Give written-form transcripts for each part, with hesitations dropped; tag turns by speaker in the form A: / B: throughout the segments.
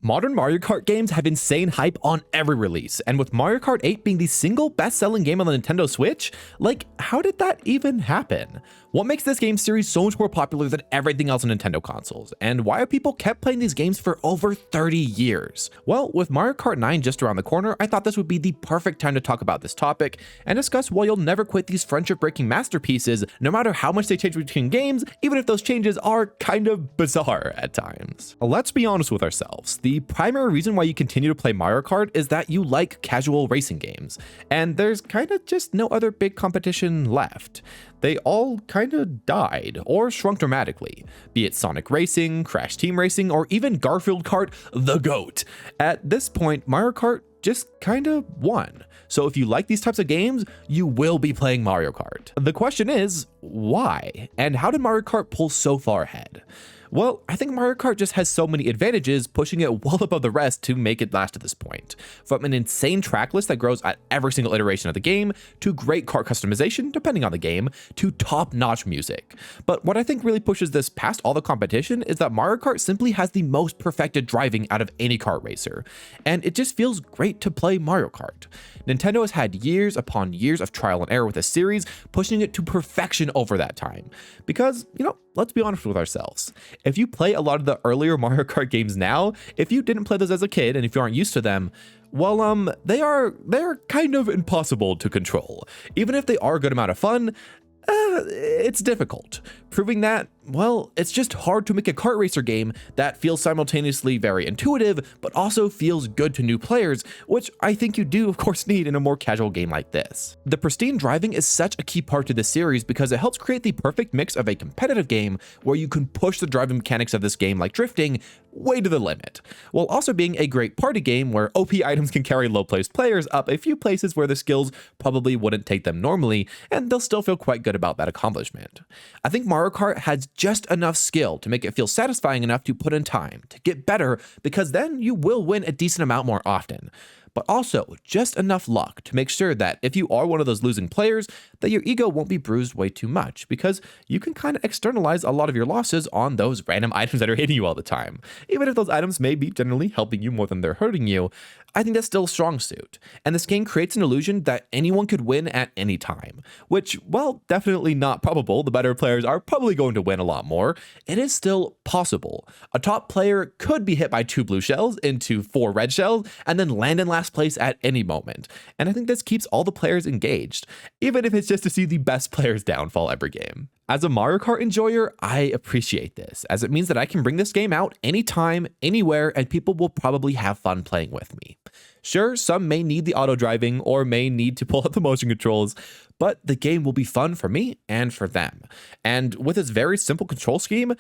A: Modern Mario Kart games have insane hype on every release, and with Mario Kart 8 being the single best-selling game on the Nintendo Switch, like, how did that even happen? What makes this game series so much more popular than everything else on Nintendo consoles, and why have people kept playing these games for over 30 years? Well, with Mario Kart 9 just around the corner, I thought this would be the perfect time to talk about this topic and discuss why you'll never quit these friendship-breaking masterpieces, no matter how much they change between games, even if those changes are kind of bizarre at times. Let's be honest with ourselves. The primary reason why you continue to play Mario Kart is that you like casual racing games, and there's kind of just no other big competition left. They all kind of died or shrunk dramatically, be it Sonic Racing, Crash Team Racing, or even Garfield Kart, the GOAT. At this point, Mario Kart just kind of won. So if you like these types of games, you will be playing Mario Kart. The question is, why? And how did Mario Kart pull so far ahead? Well, I think Mario Kart just has so many advantages, pushing it well above the rest to make it last to this point. From an insane track list that grows at every single iteration of the game, to great kart customization, depending on the game, to top-notch music. But what I think really pushes this past all the competition is that Mario Kart simply has the most perfected driving out of any kart racer, and it just feels great to play Mario Kart. Nintendo has had years upon years of trial and error with this series, pushing it to perfection over that time. Because, let's be honest with ourselves. If you play a lot of the earlier Mario Kart games now, if you didn't play those as a kid and if you aren't used to them, well, they're kind of impossible to control. Even if they are a good amount of fun, it's difficult. Proving that, well, it's just hard to make a kart racer game that feels simultaneously very intuitive, but also feels good to new players, which I think you do, of course, need in a more casual game like this. The pristine driving is such a key part to this series because it helps create the perfect mix of a competitive game where you can push the driving mechanics of this game, like drifting, way to the limit, while also being a great party game where OP items can carry low-placed players up a few places where the skills probably wouldn't take them normally, and they'll still feel quite good about that accomplishment. I think Mario Kart has just enough skill to make it feel satisfying enough to put in time, to get better, because then you will win a decent amount more often. But also just enough luck to make sure that if you are one of those losing players, that your ego won't be bruised way too much, because you can kind of externalize a lot of your losses on those random items that are hitting you all the time. Even if those items may be generally helping you more than they're hurting you, I think that's still a strong suit. And this game creates an illusion that anyone could win at any time, which, while definitely not probable, the better players are probably going to win a lot more, it is still possible. A top player could be hit by 2 blue shells into 4 red shells and then land in last place at any moment. And I think this keeps all the players engaged, even if it's just to see the best players downfall every game. As a Mario Kart enjoyer, I appreciate this, as it means that I can bring this game out anytime, anywhere, and people will probably have fun playing with me. Sure, some may need the auto driving or may need to pull out the motion controls, but the game will be fun for me and for them. And with its very simple control scheme,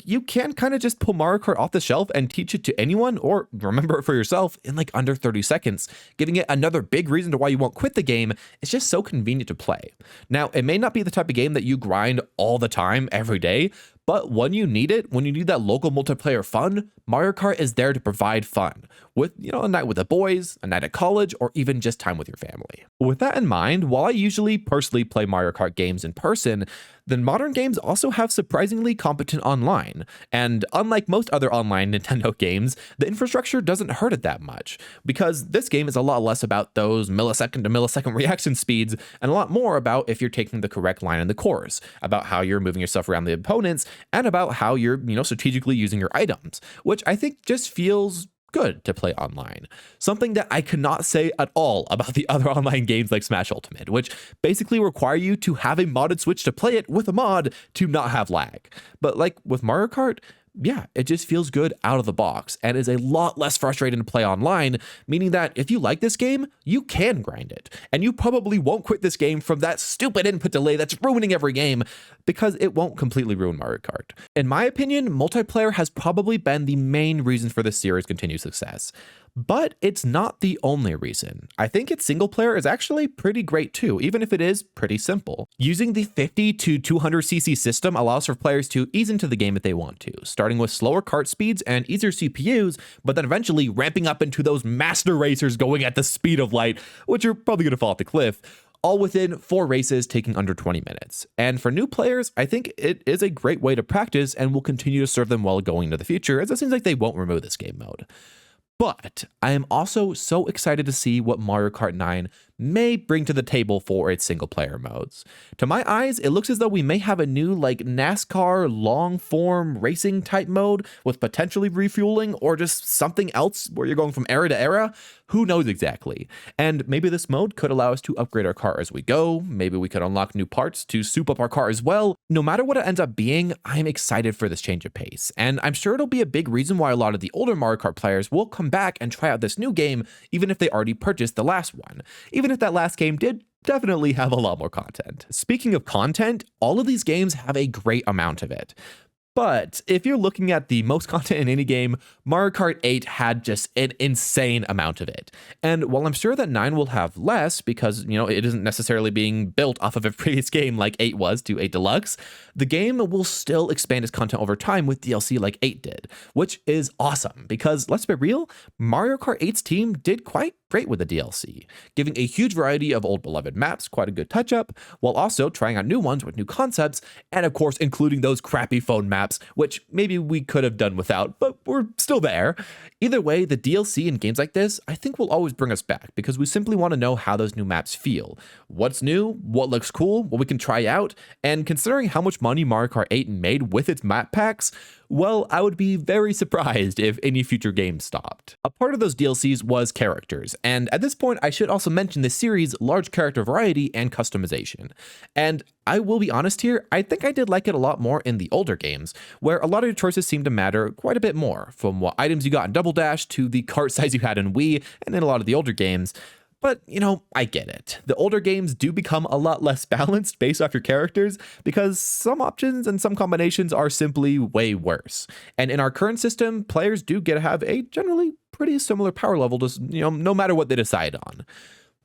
A: you can kind of just pull Mario Kart off the shelf and teach it to anyone or remember it for yourself in under 30 seconds, giving it another big reason to why you won't quit the game. It's just so convenient to play. Now, it may not be the type of game that you grind all the time, every day, but when you need it, when you need that local multiplayer fun, Mario Kart is there to provide fun with, a night with the boys, a night at college, or even just time with your family. With that in mind, while I usually personally play Mario Kart games in person, then modern games also have surprisingly competent online. And unlike most other online Nintendo games, the infrastructure doesn't hurt it that much, because this game is a lot less about those millisecond to millisecond reaction speeds and a lot more about if you're taking the correct line in the course, about how you're moving yourself around the opponents, and about how you're, strategically using your items, which I think just feels good to play online. Something that I cannot say at all about the other online games like Smash Ultimate, which basically require you to have a modded Switch to play it with a mod to not have lag. But with Mario Kart, yeah, it just feels good out of the box and is a lot less frustrating to play online, meaning that if you like this game, you can grind it. And you probably won't quit this game from that stupid input delay that's ruining every game, because it won't completely ruin Mario Kart. In my opinion, multiplayer has probably been the main reason for this series' continued success. But it's not the only reason. I think its single player is actually pretty great too, even if it is pretty simple. Using the 50 to 200cc system allows for players to ease into the game if they want to, starting with slower kart speeds and easier CPUs, but then eventually ramping up into those master racers going at the speed of light, which are probably going to fall off the cliff, all within 4 races taking under 20 minutes. And for new players, I think it is a great way to practice and will continue to serve them well going into the future, as it seems like they won't remove this game mode. But I am also so excited to see what Mario Kart 9 may bring to the table for its single player modes. To my eyes, it looks as though we may have a new like NASCAR long form racing type mode with potentially refueling or just something else where you're going from era to era. Who knows exactly? And maybe this mode could allow us to upgrade our car as we go. Maybe we could unlock new parts to soup up our car as well. No matter what it ends up being, I'm excited for this change of pace. And I'm sure it'll be a big reason why a lot of the older Mario Kart players will come back and try out this new game, even if they already purchased the last one. Even if that last game did definitely have a lot more content. Speaking of content, all of these games have a great amount of it. But if you're looking at the most content in any game, Mario Kart 8 had just an insane amount of it. And while I'm sure that 9 will have less because, it isn't necessarily being built off of a previous game like 8 was to 8 Deluxe, the game will still expand its content over time with DLC like 8 did, which is awesome because let's be real, Mario Kart 8's team did quite great with the DLC, giving a huge variety of old beloved maps, quite a good touch up, while also trying out new ones with new concepts, and of course including those crappy phone maps, which maybe we could have done without, but we're still there. Either way, the DLC in games like this, I think will always bring us back because we simply want to know how those new maps feel. What's new, what looks cool, what we can try out, and considering how much money Mario Kart 8 made with its map packs, well, I would be very surprised if any future game stopped. A part of those DLCs was characters, and at this point I should also mention the series' large character variety and customization. And I will be honest here, I think I did like it a lot more in the older games, where a lot of your choices seemed to matter quite a bit more, from what items you got in Double Dash to the cart size you had in Wii and in a lot of the older games. But, I get it. The older games do become a lot less balanced based off your characters because some options and some combinations are simply way worse. And in our current system, players do get to have a generally pretty similar power level to, no matter what they decide on.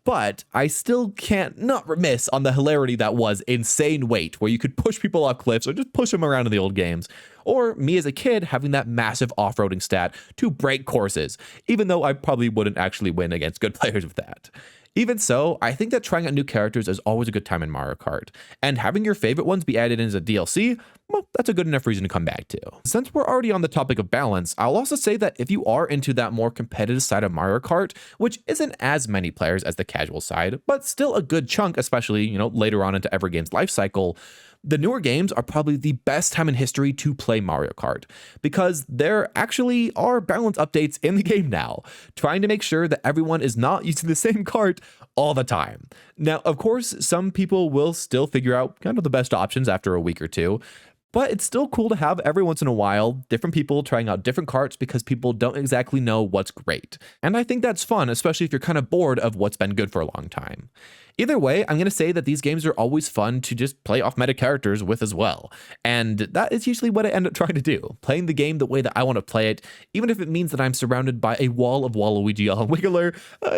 A: But I still can't not remiss on the hilarity that was Insane Weight, where you could push people off cliffs or just push them around in the old games. Or me as a kid having that massive off-roading stat to break courses, even though I probably wouldn't actually win against good players with that. Even so, I think that trying out new characters is always a good time in Mario Kart, and having your favorite ones be added in as a DLC, well, that's a good enough reason to come back to. Since we're already on the topic of balance, I'll also say that if you are into that more competitive side of Mario Kart, which isn't as many players as the casual side, but still a good chunk, especially, later on into every game's life cycle, the newer games are probably the best time in history to play Mario Kart because there actually are balance updates in the game now, trying to make sure that everyone is not using the same kart all the time. Now, of course, some people will still figure out kind of the best options after a week or two, but it's still cool to have every once in a while different people trying out different carts because people don't exactly know what's great. And I think that's fun, especially if you're kind of bored of what's been good for a long time. Either way, I'm going to say that these games are always fun to just play off meta characters with as well. And that is usually what I end up trying to do, playing the game the way that I want to play it, even if it means that I'm surrounded by a wall of Waluigi on Wiggler,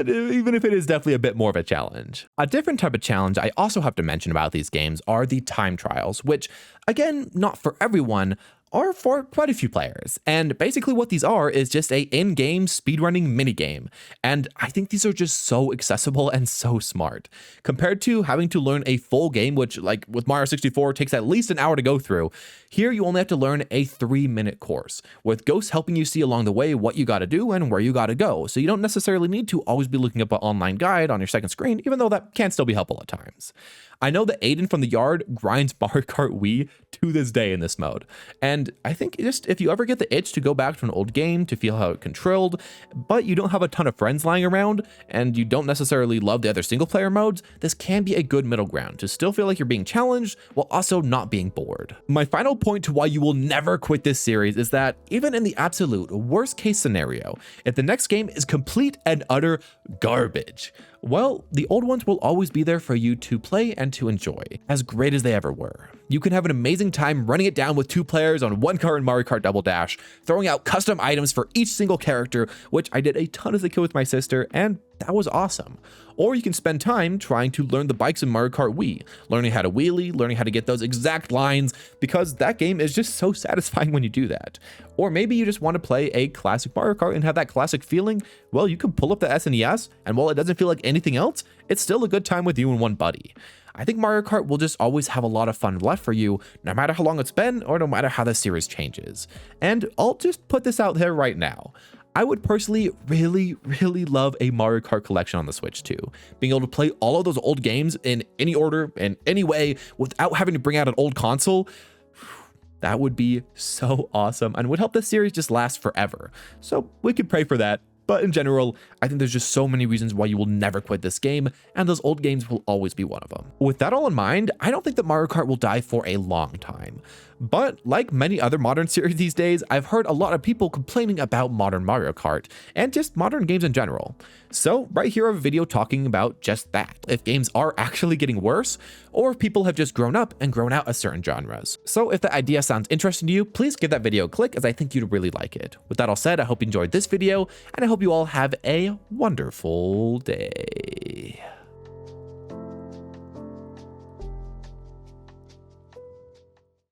A: even if it is definitely a bit more of a challenge. A different type of challenge I also have to mention about these games are the time trials, which, again, not for everyone, are for quite a few players. And basically what these are is just a in-game speedrunning minigame. And I think these are just so accessible and so smart. Compared to having to learn a full game, which like with Mario 64 takes at least an hour to go through, here you only have to learn a 3-minute course, with ghosts helping you see along the way what you gotta do and where you gotta go. So you don't necessarily need to always be looking up an online guide on your second screen, even though that can still be helpful at times. I know that Aiden from the yard grinds Mario Kart Wii to this day in this mode. And I think just if you ever get the itch to go back to an old game to feel how it controlled, but you don't have a ton of friends lying around, and you don't necessarily love the other single player modes, this can be a good middle ground to still feel like you're being challenged while also not being bored. My final point to why you will never quit this series is that even in the absolute worst case scenario, if the next game is complete and utter garbage, well, the old ones will always be there for you to play and to enjoy, as great as they ever were. You can have an amazing time running it down with 2 players on one car in Mario Kart Double Dash, throwing out custom items for each single character, which I did a ton as a kid with my sister, and that was awesome. Or you can spend time trying to learn the bikes in Mario Kart Wii, learning how to wheelie, learning how to get those exact lines, because that game is just so satisfying when you do that. Or maybe you just want to play a classic Mario Kart and have that classic feeling. Well, you can pull up the SNES, and while it doesn't feel like anything else, it's still a good time with you and one buddy. I think Mario Kart will just always have a lot of fun left for you, no matter how long it's been or no matter how the series changes. And I'll just put this out there right now. I would personally really love a Mario Kart collection on the Switch too. Being able to play all of those old games in any order, in any way, without having to bring out an old console, that would be so awesome and would help this series just last forever. So we could pray for that. But in general, I think there's just so many reasons why you will never quit this game, and those old games will always be one of them. With that all in mind, I don't think that Mario Kart will die for a long time. But like many other modern series these days, I've heard a lot of people complaining about modern Mario Kart, and just modern games in general. So right here I have a video talking about just that, if games are actually getting worse, or if people have just grown up and grown out of certain genres. So if the idea sounds interesting to you, please give that video a click, as I think you'd really like it. With that all said, I hope you enjoyed this video, and I hope you all have a wonderful day.